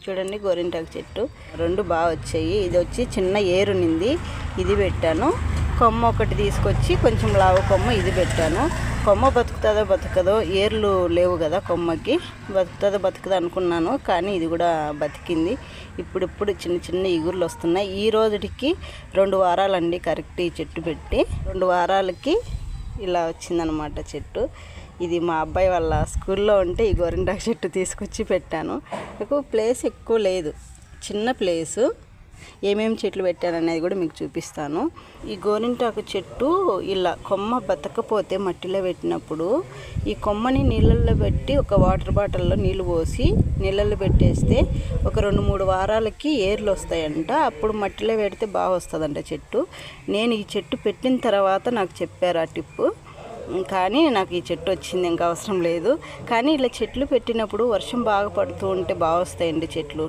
చూడండి గోరింటాకు చెట్టు రెండు బాగా వచ్చాయి. ఇది వచ్చి చిన్న ఏరునింది, ఇది పెట్టాను. కొమ్మ ఒకటి తీసుకొచ్చి కొంచెం లావు కొమ్మ ఇది పెట్టాను. కొమ్మ బతుకుతుందో బతుకదో, ఏర్లు లేవు కదా కొమ్మకి, బతుకుతుందో అనుకున్నాను. కానీ ఇది కూడా బతికింది. ఇప్పుడు చిన్న చిన్న ఇగుర్లు వస్తున్నాయి. ఈ రోజుకి 2 వారాలండి కరెక్ట్ ఈ చెట్టు పెట్టి. 2 వారాలకి ఇలా వచ్చిందనమాట చెట్టు. ఇది మా అబ్బాయి వాళ్ళ స్కూల్లో ఉంటే ఈ గోరింటాకు చెట్టు తీసుకొచ్చి పెట్టాను. నాకు ప్లేస్ ఎక్కువ లేదు, చిన్న ప్లేసు. ఏమేమి చెట్లు పెట్టాను అనేది కూడా మీకు చూపిస్తాను. ఈ గోరింటాకు చెట్టు ఇలా కొమ్మ బతకపోతే మట్టిలో పెట్టినప్పుడు ఈ కొమ్మని నీళ్ళల్లో పెట్టి ఒక వాటర్ బాటిల్లో నీళ్ళు పోసి నీళ్ళల్లో పెట్టేస్తే ఒక 2-3 వారాలకి ఏర్లు వస్తాయంట. అప్పుడు మట్టిలో పెడితే బాగా వస్తుందంట చెట్టు. నేను ఈ చెట్టు పెట్టిన తర్వాత నాకు చెప్పారు ఆ టిప్పు. కానీ నాకు ఈ చెట్టు వచ్చింది, ఇంకా అవసరం లేదు. కానీ ఇలా చెట్లు పెట్టినప్పుడు వర్షం బాగా పడుతూ ఉంటే బాగా వస్తాయండి చెట్లు.